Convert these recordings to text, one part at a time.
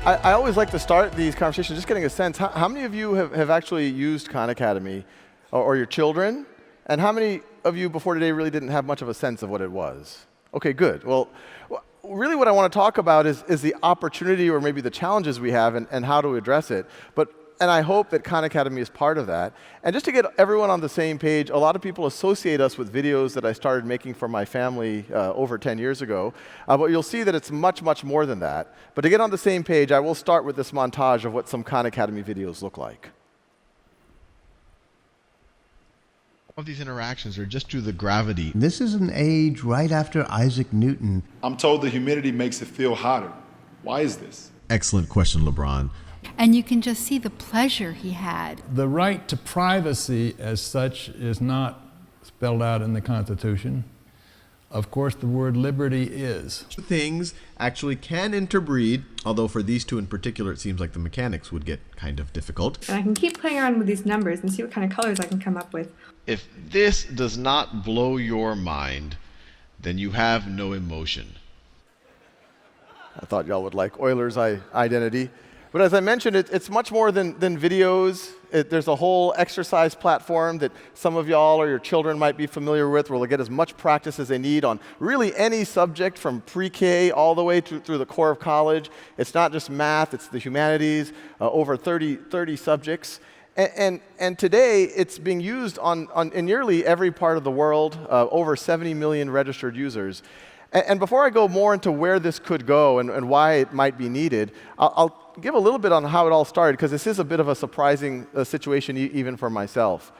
I always like to start these conversations just getting a sense. How many of you have actually used Khan Academy, or your children? And how many of you before today really didn't have much of a sense of what it was? Okay, good. Well, really what I want to talk about is the opportunity or maybe the challenges we have and how to address it. And I hope that Khan Academy is part of that. And just to get everyone on the same page, a lot of people associate us with videos that I started making for my family over 10 years ago. But you'll see that it's much, much more than that. But to get on the same page, I will start with this montage of what some Khan Academy videos look like. All of these interactions are just due to the gravity. This is an age right after Isaac Newton. I'm told the humidity makes it feel hotter. Why is this? Excellent question, LeBron. And you can just see the pleasure he had. The right to privacy as such is not spelled out in the Constitution. Of course, the word liberty is. Things actually can interbreed, although for these two in particular, it seems like the mechanics would get kind of difficult. And I can keep playing around with these numbers and see what kind of colors I can come up with. If this does not blow your mind, then you have no emotion. I thought y'all would like Euler's identity. But as I mentioned, it's much more than videos. There's a whole exercise platform that some of y'all or your children might be familiar with, where they'll get as much practice as they need on really any subject from pre-K all the way through the core of college. It's not just math, it's the humanities, over 30 subjects. And today, it's being used in nearly every part of the world, over 70 million registered users. And before I go more into where this could go and why it might be needed, I'll give a little bit on how it all started, because this is a bit of a surprising situation even for myself.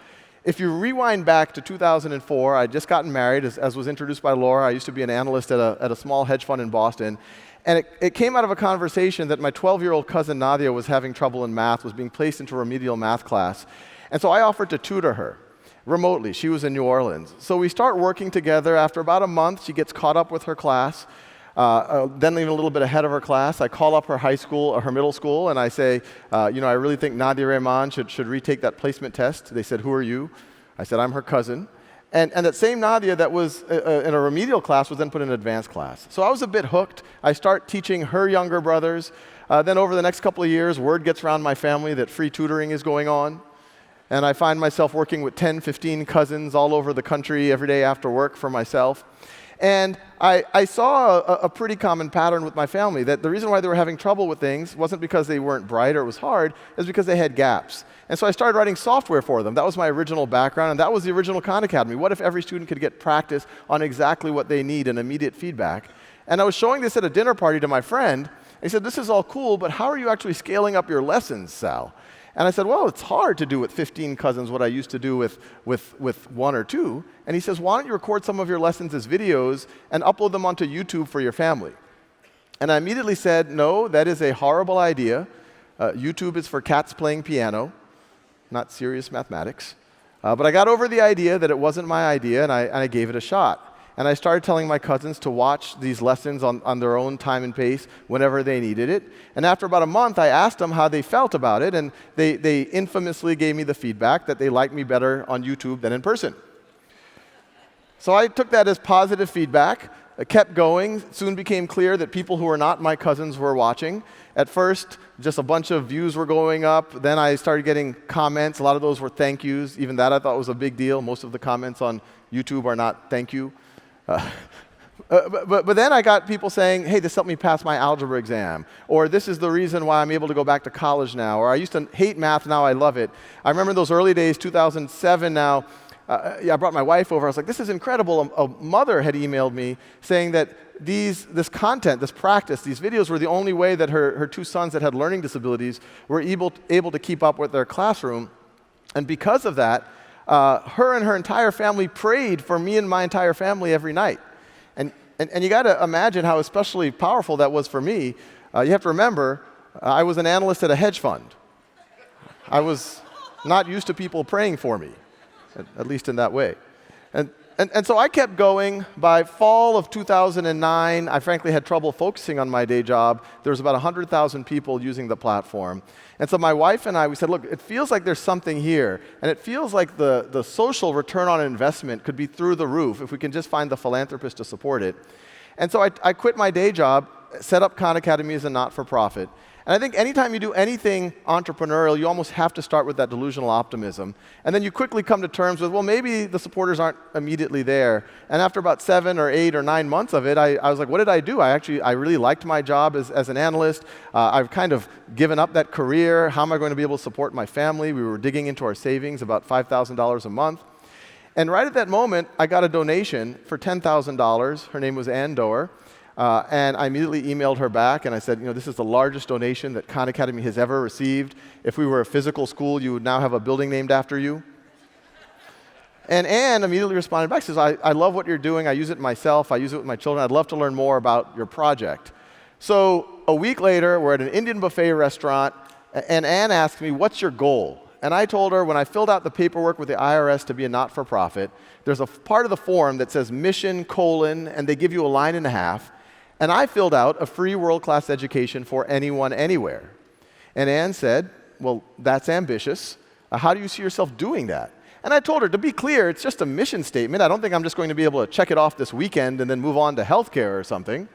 If you rewind back to 2004, I'd just gotten married, as was introduced by Laura. I used to be an analyst at a small hedge fund in Boston. And it came out of a conversation that my 12-year-old cousin Nadia was having trouble in math, was being placed into a remedial math class. And so I offered to tutor her remotely. She was in New Orleans. So we start working together. After about a month, she gets caught up with her class, then even a little bit ahead of her class. I call up her high school, or her middle school, and I say, I really think Nadia Rehman should retake that placement test. They said, who are you? I said, I'm her cousin. And that same Nadia that was in a remedial class was then put in an advanced class. So I was a bit hooked. I start teaching her younger brothers. Then over the next couple of years, word gets around my family that free tutoring is going on. And I find myself working with 10, 15 cousins all over the country every day after work for myself. And I saw a pretty common pattern with my family, that the reason why they were having trouble with things wasn't because they weren't bright or it was hard, it was because they had gaps. And so I started writing software for them. That was my original background, and that was the original Khan Academy. What if every student could get practice on exactly what they need and immediate feedback? And I was showing this at a dinner party to my friend, and he said, this is all cool, but how are you actually scaling up your lessons, Sal? And I said, well, it's hard to do with 15 cousins what I used to do with one or two. And he says, why don't you record some of your lessons as videos and upload them onto YouTube for your family? And I immediately said, no, that is a horrible idea. YouTube is for cats playing piano, not serious mathematics. But I got over the idea that it wasn't my idea, and I gave it a shot. And I started telling my cousins to watch these lessons on their own time and pace whenever they needed it. And after about a month, I asked them how they felt about it, and they infamously gave me the feedback that they liked me better on YouTube than in person. So I took that as positive feedback. I kept going. It soon became clear that people who were not my cousins were watching. At first, just a bunch of views were going up. Then I started getting comments. A lot of those were thank yous. Even that I thought was a big deal. Most of the comments on YouTube are not thank you. But then I got people saying, hey, this helped me pass my algebra exam, or this is the reason why I'm able to go back to college now, or I used to hate math, now I love it. I remember those early days, 2007 now, I brought my wife over. I was like, this is incredible. A mother had emailed me saying that this content, this practice, these videos were the only way that her two sons that had learning disabilities were able to keep up with their classroom. And because of that, her and her entire family prayed for me and my entire family every night. And you got to imagine how especially powerful that was for me. You have to remember, I was an analyst at a hedge fund. I was not used to people praying for me, at least in that way. And so I kept going. By fall of 2009, I frankly had trouble focusing on my day job. There was about 100,000 people using the platform. And so my wife and I, we said, look, it feels like there's something here. And it feels like the social return on investment could be through the roof if we can just find the philanthropist to support it. And so I quit my day job, set up Khan Academy as a not-for-profit. And I think anytime you do anything entrepreneurial, you almost have to start with that delusional optimism. And then you quickly come to terms with, well, maybe the supporters aren't immediately there. And after about 7 or 8 or 9 months of it, I was like, what did I do? I really liked my job as an analyst. I've kind of given up that career. How am I going to be able to support my family? We were digging into our savings, about $5,000 a month. And right at that moment, I got a donation for $10,000. Her name was Ann Doerr. And I immediately emailed her back, and I said, this is the largest donation that Khan Academy has ever received. If we were a physical school, you would now have a building named after you. And Ann immediately responded back. She says, I love what you're doing. I use it myself. I use it with my children. I'd love to learn more about your project. So a week later, we're at an Indian buffet restaurant, and Ann asked me, what's your goal? And I told her, when I filled out the paperwork with the IRS to be a not-for-profit, there's a part of the form that says mission, and they give you a line and a half. And I filled out a free world-class education for anyone, anywhere. And Ann said, well, that's ambitious. How do you see yourself doing that? And I told her, to be clear, it's just a mission statement. I don't think I'm just going to be able to check it off this weekend and then move on to healthcare or something.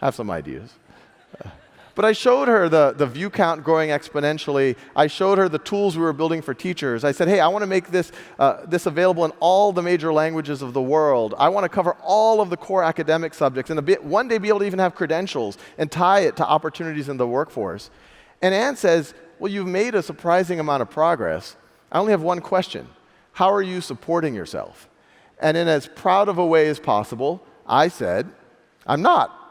I have some ideas. But I showed her the view count growing exponentially. I showed her the tools we were building for teachers. I said, hey, I want to make this available in all the major languages of the world. I want to cover all of the core academic subjects and one day be able to even have credentials and tie it to opportunities in the workforce. And Ann says, well, you've made a surprising amount of progress. I only have one question. How are you supporting yourself? And in as proud of a way as possible, I said, I'm not.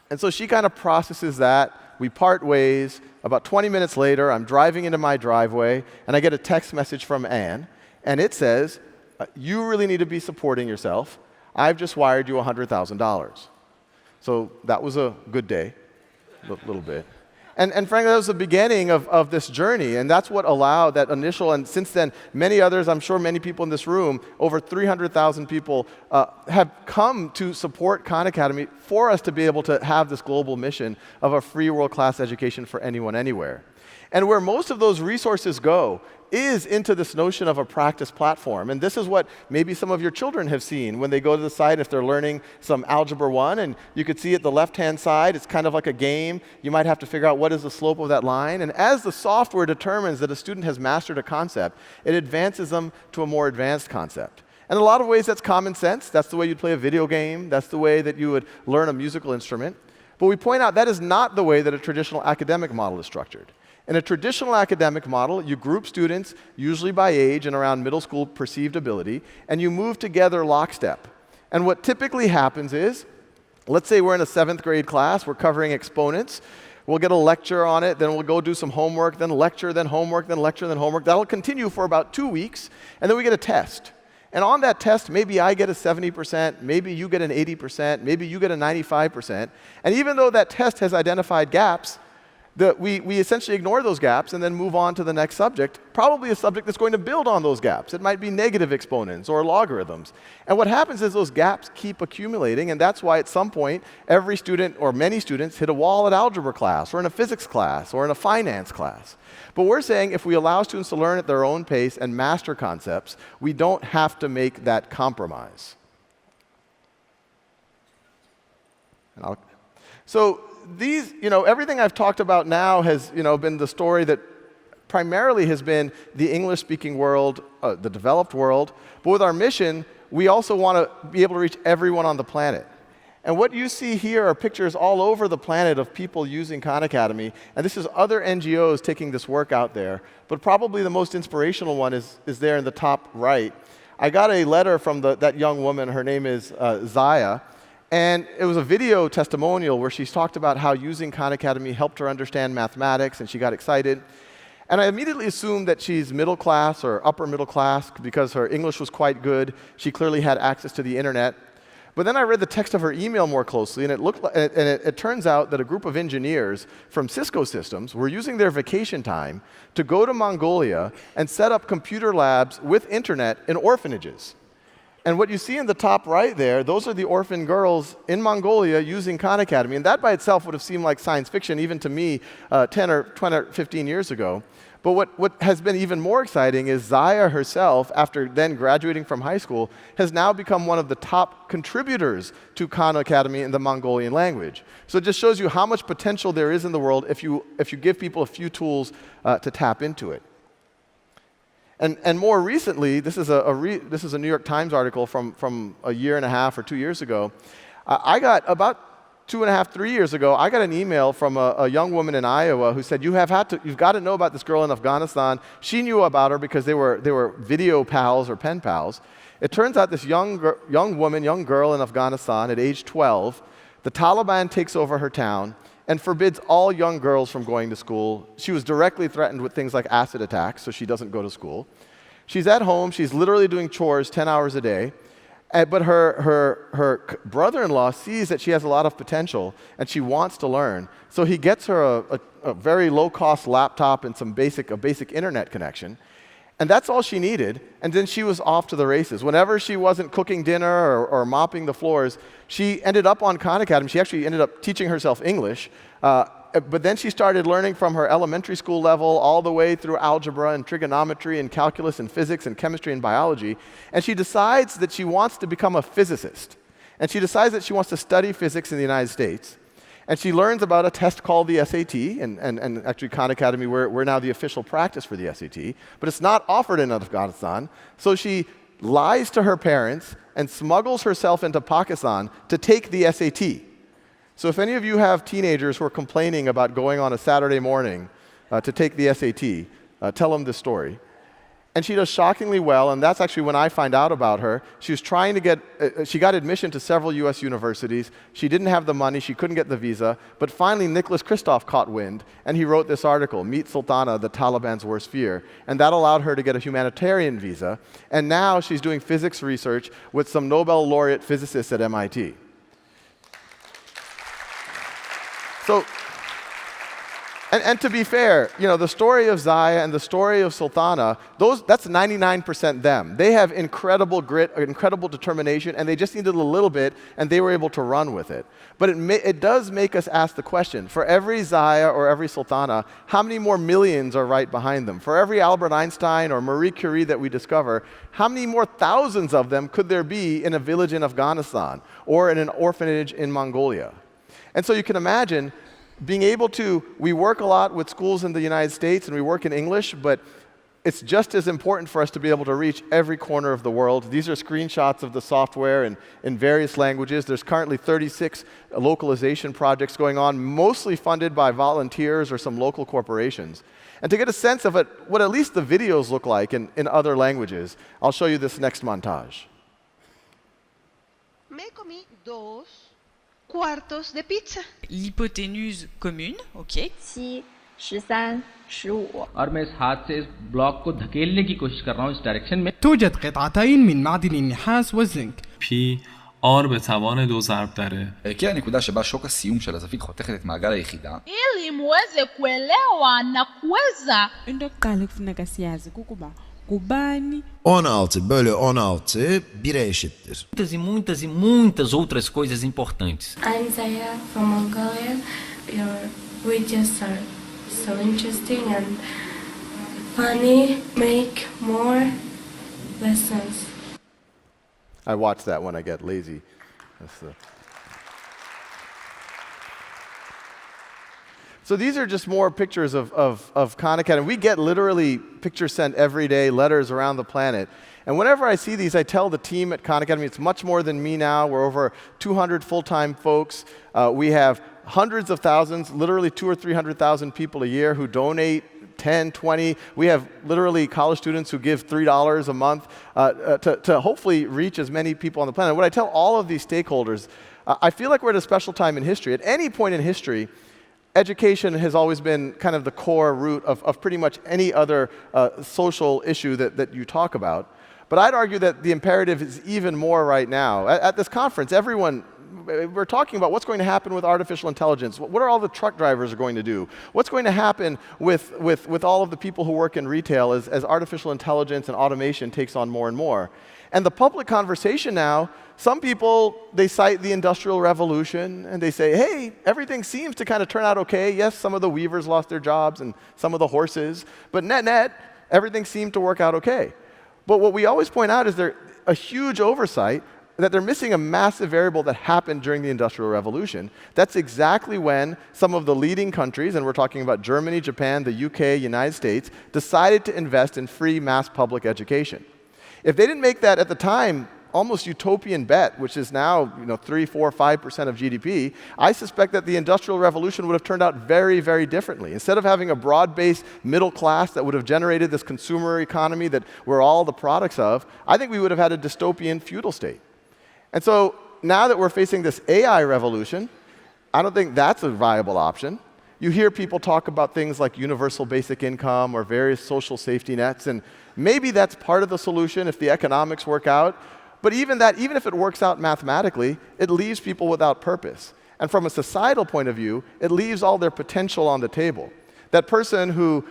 And so she kind of processes that. We part ways. About 20 minutes later, I'm driving into my driveway, and I get a text message from Ann, and it says, you really need to be supporting yourself. I've just wired you $100,000. So that was a good day, a little bit. And frankly, that was the beginning of this journey, and that's what allowed that initial, and since then, many others, I'm sure many people in this room, over 300,000 people have come to support Khan Academy for us to be able to have this global mission of a free world-class education for anyone, anywhere. And where most of those resources go is into this notion of a practice platform. And this is what maybe some of your children have seen when they go to the site if they're learning some Algebra 1. And you could see at the left-hand side, it's kind of like a game. You might have to figure out what is the slope of that line. And as the software determines that a student has mastered a concept, it advances them to a more advanced concept. And in a lot of ways, that's common sense. That's the way you'd play a video game. That's the way that you would learn a musical instrument. But we point out that is not the way that a traditional academic model is structured. In a traditional academic model, you group students, usually by age and around middle school perceived ability, and you move together lockstep. And what typically happens is, let's say we're in a 7th grade class, we're covering exponents. We'll get a lecture on it, then we'll go do some homework, then lecture, then homework, then lecture, then homework. That'll continue for about 2 weeks, and then we get a test. And on that test, maybe I get a 70%, maybe you get an 80%, maybe you get a 95%. And even though that test has identified gaps, we essentially ignore those gaps and then move on to the next subject, probably a subject that's going to build on those gaps. It might be negative exponents or logarithms. And what happens is those gaps keep accumulating, and that's why at some point, every student or many students hit a wall at algebra class or in a physics class or in a finance class. But we're saying if we allow students to learn at their own pace and master concepts, we don't have to make that compromise. So these, everything I've talked about now has, been the story that primarily has been the English-speaking world, the developed world. But with our mission, we also want to be able to reach everyone on the planet. And what you see here are pictures all over the planet of people using Khan Academy. And this is other NGOs taking this work out there. But probably the most inspirational one is there in the top right. I got a letter from that young woman. Her name is Zaya. And it was a video testimonial where she's talked about how using Khan Academy helped her understand mathematics, and she got excited. And I immediately assumed that she's middle class or upper middle class because her English was quite good. She clearly had access to the internet. But then I read the text of her email more closely, and it turns out that a group of engineers from Cisco Systems were using their vacation time to go to Mongolia and set up computer labs with internet in orphanages. And what you see in the top right there, those are the orphan girls in Mongolia using Khan Academy. And that by itself would have seemed like science fiction, even to me, 10 or 20 or 15 years ago. But what has been even more exciting is Zaya herself, after then graduating from high school, has now become one of the top contributors to Khan Academy in the Mongolian language. So it just shows you how much potential there is in the world if you give people a few tools to tap into it. And more recently, this is a New York Times article from a year and a half or 2 years ago. I got about 2.5, 3 years ago, I got an email from a young woman in Iowa who said, you've got to know about this girl in Afghanistan. She knew about her because they were video pals or pen pals. It turns out this young girl in Afghanistan at age 12, the Taliban takes over her town and forbids all young girls from going to school. She was directly threatened with things like acid attacks, so she doesn't go to school. She's at home. She's literally doing chores 10 hours a day. But her brother-in-law sees that she has a lot of potential, and she wants to learn. So he gets her a very low-cost laptop and a basic internet connection. And that's all she needed, and then she was off to the races. Whenever she wasn't cooking dinner or mopping the floors, she ended up on Khan Academy. She actually ended up teaching herself English. But then she started learning from her elementary school level all the way through algebra and trigonometry and calculus and physics and chemistry and biology. And she decides that she wants to become a physicist. And she decides that she wants to study physics in the United States. And she learns about a test called the SAT, and actually Khan Academy, we're now the official practice for the SAT, but it's not offered in Afghanistan. So she lies to her parents and smuggles herself into Pakistan to take the SAT. So if any of you have teenagers who are complaining about going on a Saturday morning to take the SAT, tell them this story. And she does shockingly well, and that's actually when I find out about her. She was trying to she got admission to several US universities. She didn't have the money, she couldn't get the visa, but finally Nicholas Kristof caught wind, and he wrote this article, Meet Sultana, the Taliban's Worst Fear, and that allowed her to get a humanitarian visa, and now she's doing physics research with some Nobel laureate physicists at MIT. So, and to be fair, the story of Zaya and the story of Sultana, that's 99% them. They have incredible grit, incredible determination, and they just needed a little bit, and they were able to run with it. But it does make us ask the question, for every Zaya or every Sultana, how many more millions are right behind them? For every Albert Einstein or Marie Curie that we discover, how many more thousands of them could there be in a village in Afghanistan or in an orphanage in Mongolia? And so you can imagine being able we work a lot with schools in the United States and we work in English, but it's just as important for us to be able to reach every corner of the world. These are screenshots of the software in various languages. There's currently 36 localization projects going on, mostly funded by volunteers or some local corporations. And to get a sense of what at least the videos look like in other languages, I'll show you this next montage. Me comí 2 quartos de pizza. L'hypoténuse commune, ok. 7, 13, 15. और मैं इस हाथ से इस block को धकेलने की कोशिश कर रहा हूँ इस डायरेक्शन में. توجد قطعتين من معدن النحاس والزنك. P R به توان 2 ضرب داره. הגיעה הנקודה שבה שוק הסיום של הזווית חותכת את מעגל היחידה. Ili muweze kuelewa na kuweza. Into kuqala kufuneka siyazi kukuba kubani 16 bölü 16 1'e eşittir. Muitas e muitas outras coisas importantes. I'm Zaya from Mongolia. Your videos are so interesting and funny. Make more lessons. I watch that when I get lazy. So these are just more pictures of Khan Academy. We get literally pictures sent every day, letters around the planet. And whenever I see these, I tell the team at Khan Academy, it's much more than me now. We're over 200 full-time folks. We have hundreds of thousands, literally 200,000 or 300,000 people a year who donate 10, 20. We have literally college students who give $3 a month to hopefully reach as many people on the planet. What I tell all of these stakeholders, I feel like we're at a special time in history. At any point in history, education has always been kind of the core root of pretty much any other social issue that you talk about. But I'd argue that the imperative is even more right now. At this conference, everyone we're talking about what's going to happen with artificial intelligence. What are all the truck drivers are going to do? What's going to happen with all of the people who work in retail as artificial intelligence and automation takes on more and more? And the public conversation now, some people, they cite the Industrial Revolution, and they say, hey, everything seems to kind of turn out okay. Yes, some of the weavers lost their jobs and some of the horses, but net, everything seemed to work out okay. But what we always point out is there's a huge oversight that they're missing a massive variable that happened during the Industrial Revolution. That's exactly when some of the leading countries, and we're talking about Germany, Japan, the UK, United States, decided to invest in free mass public education. If they didn't make that at the time almost utopian bet, which is now 3, 4, 5% of GDP, I suspect that the Industrial Revolution would have turned out very, very differently. Instead of having a broad-based middle class that would have generated this consumer economy that we're all the products of, I think we would have had a dystopian feudal state. And so now that we're facing this AI revolution, I don't think that's a viable option. You hear people talk about things like universal basic income or various social safety nets, and maybe that's part of the solution if the economics work out. But even if it works out mathematically, it leaves people without purpose. And from a societal point of view, it leaves all their potential on the table. That person who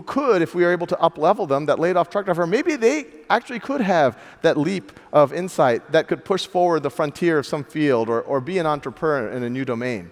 could, if we were able to up-level them, that laid-off truck driver, maybe they actually could have that leap of insight that could push forward the frontier of some field or be an entrepreneur in a new domain.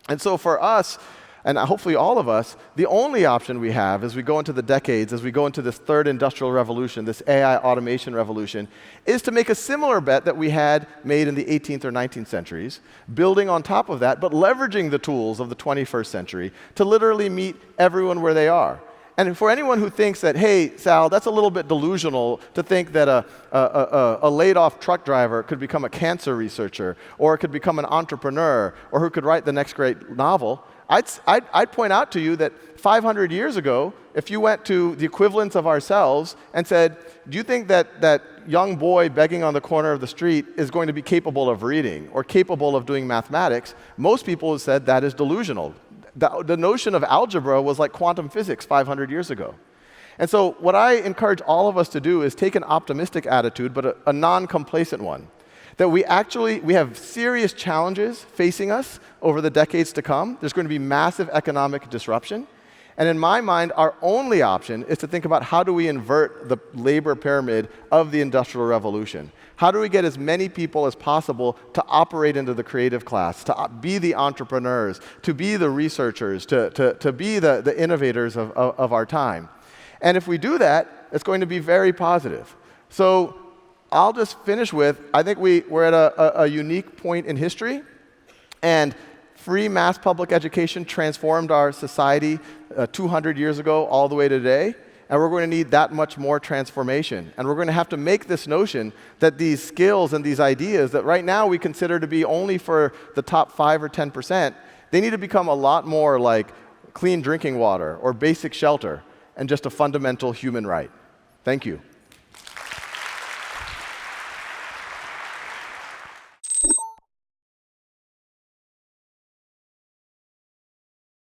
And so for us, and hopefully all of us, the only option we have as we go into the decades, as we go into this third industrial revolution, this AI automation revolution, is to make a similar bet that we had made in the 18th or 19th centuries, building on top of that, but leveraging the tools of the 21st century to literally meet everyone where they are. And for anyone who thinks that, hey, Sal, that's a little bit delusional to think that a laid-off truck driver could become a cancer researcher, or could become an entrepreneur, or who could write the next great novel, I'd point out to you that 500 years ago, if you went to the equivalents of ourselves and said, do you think that young boy begging on the corner of the street is going to be capable of reading or capable of doing mathematics, most people have said that is delusional. The notion of algebra was like quantum physics 500 years ago. And so what I encourage all of us to do is take an optimistic attitude, but a non-complacent one. That we have serious challenges facing us over the decades to come. There's going to be massive economic disruption. And in my mind, our only option is to think about how do we invert the labor pyramid of the Industrial Revolution. How do we get as many people as possible to operate into the creative class, to be the entrepreneurs, to be the researchers, to be the innovators of our time? And if we do that, it's going to be very positive. So I'll just finish with, I think we're at a unique point in history, and free mass public education transformed our society 200 years ago all the way to today, and we're going to need that much more transformation. And we're going to have to make this notion that these skills and these ideas that right now we consider to be only for the top 5 or 10%, they need to become a lot more like clean drinking water or basic shelter and just a fundamental human right. Thank you.